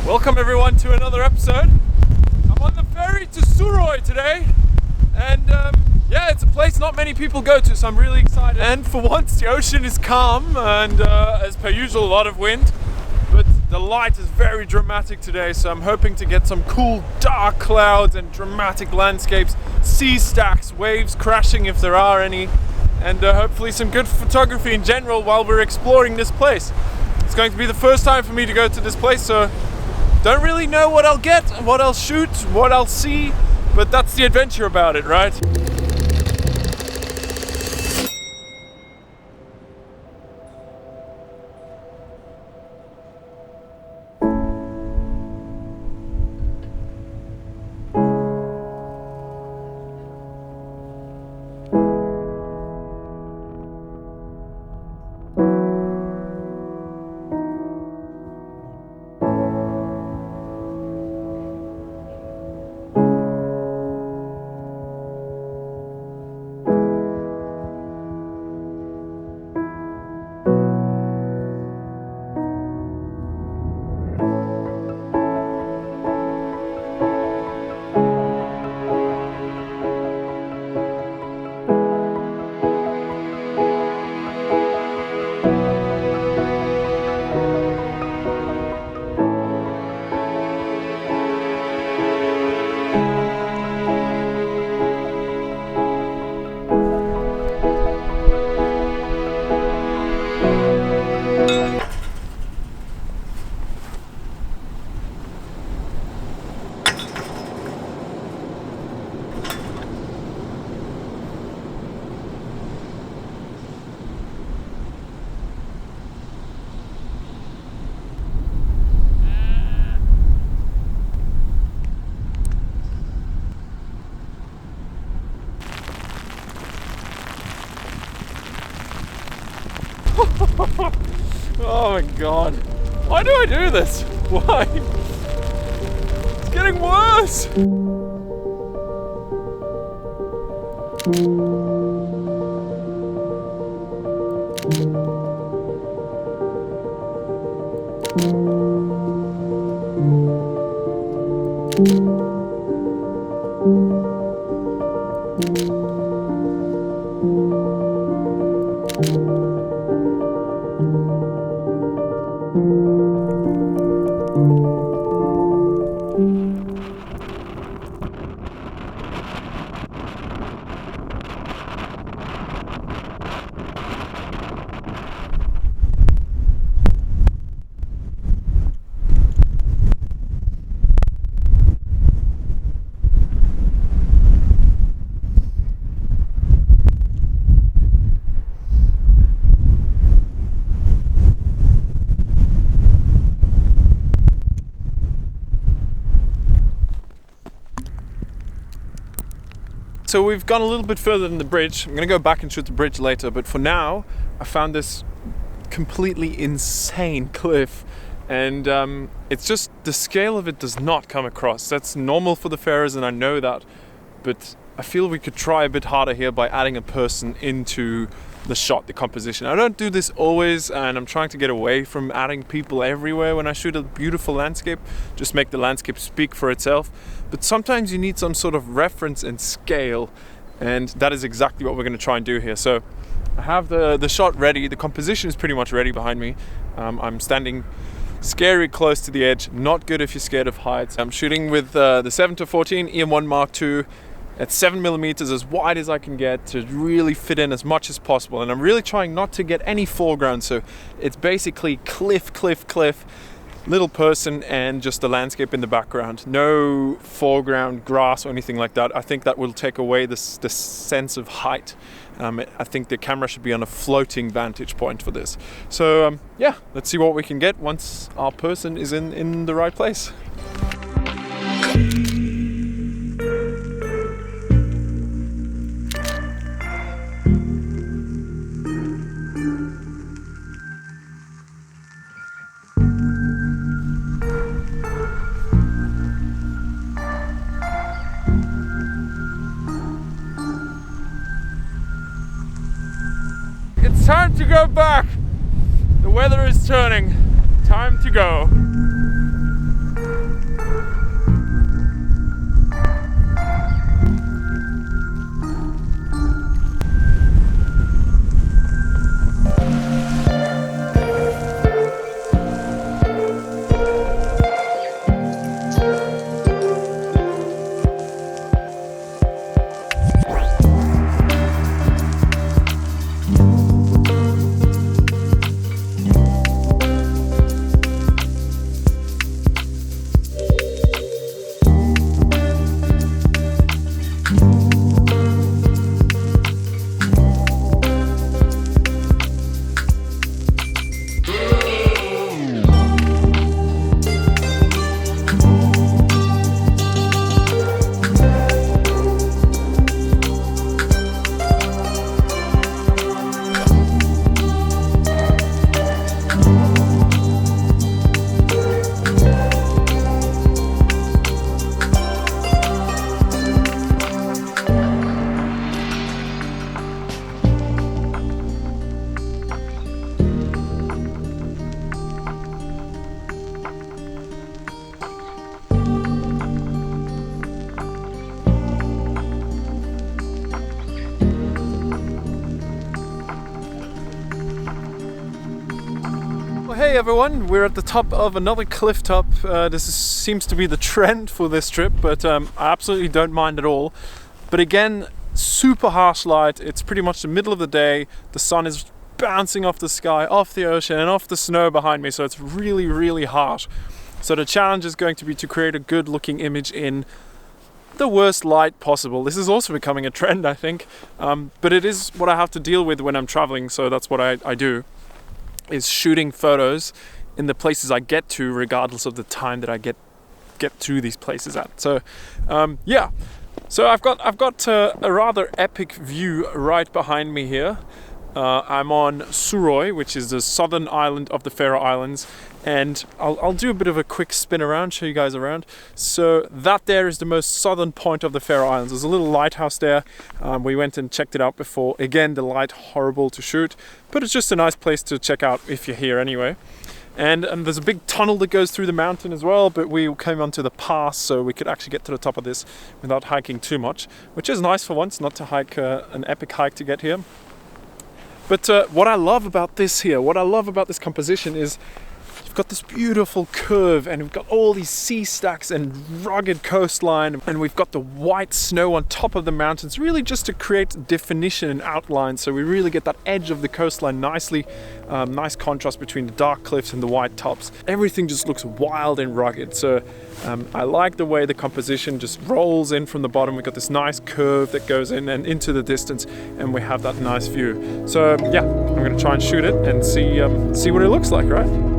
Welcome everyone to another episode. I'm on the ferry to Suðuroy today, and yeah, it's a place not many people go to, so I'm really excited. And for once the ocean is calm, and as per usual a lot of wind, but the light is very dramatic today, so I'm hoping to get some cool dark clouds and dramatic landscapes, sea stacks, waves crashing if there are any, and hopefully some good photography in general while we're exploring this place. It's going to be the first time for me to go to this place, so don't really know what I'll get, what I'll shoot, what I'll see, but that's the adventure about it, right? Oh my god. Why do I do this? Why? It's getting worse! So we've gone a little bit further than the bridge. I'm gonna go back and shoot the bridge later, but for now I found this completely insane cliff, and it's just the scale of it does not come across. That's normal for the Faroes, and I know that, but I feel we could try a bit harder here by adding a person into the shot, the composition. I don't do this always, and I'm trying to get away from adding people everywhere when I shoot a beautiful landscape. Just make the landscape speak for itself. But sometimes you need some sort of reference and scale, and that is exactly what we're going to try and do here. So I have the shot ready. The composition is pretty much ready behind me. I'm standing scary close to the edge. Not good if you're scared of heights. I'm shooting with the 7-14 EM1 Mark II at 7mm, as wide as I can get, to really fit in as much as possible. And I'm really trying not to get any foreground, so it's basically cliff, little person and just the landscape in the background. No foreground, grass or anything like that. I think that will take away this sense of height. I think the camera should be on a floating vantage point for this. So yeah, let's see what we can get once our person is in the right place. It's time to go back. The weather is turning. Time to go. Hey everyone, we're at the top of another cliff top. Seems to be the trend for this trip, but I absolutely don't mind at all. But again, super harsh light. It's pretty much the middle of the day. The sun is bouncing off the sky, off the ocean, and off the snow behind me, so it's really, really harsh. So the challenge is going to be to create a good looking image in the worst light possible. This is also becoming a trend, I think, but it is what I have to deal with when I'm traveling, so that's what I do, is shooting photos in the places I get to, regardless of the time that I get to these places at. So yeah, so I've got a rather epic view right behind me here. I'm on Suðuroy, which is the southern island of the Faroe Islands, and I'll do a bit of a quick spin around, show you guys around. So that there is the most southern point of the Faroe Islands. There's a little lighthouse there. We went and checked it out before. Again, the light horrible to shoot, but it's just a nice place to check out if you're here anyway. And there's a big tunnel that goes through the mountain as well, but we came onto the pass, so we could actually get to the top of this without hiking too much, which is nice for once, not to hike an epic hike to get here. But what I love about this here, what I love about this composition is you've got this beautiful curve, and we've got all these sea stacks and rugged coastline, and we've got the white snow on top of the mountains, really just to create definition and outline, so we really get that edge of the coastline nicely. Nice contrast between the dark cliffs and the white tops. Everything just looks wild and rugged, so I like the way the composition just rolls in from the bottom. We've got this nice curve that goes in and into the distance, and we have that nice view. So yeah, I'm gonna try and shoot it and see what it looks like, right?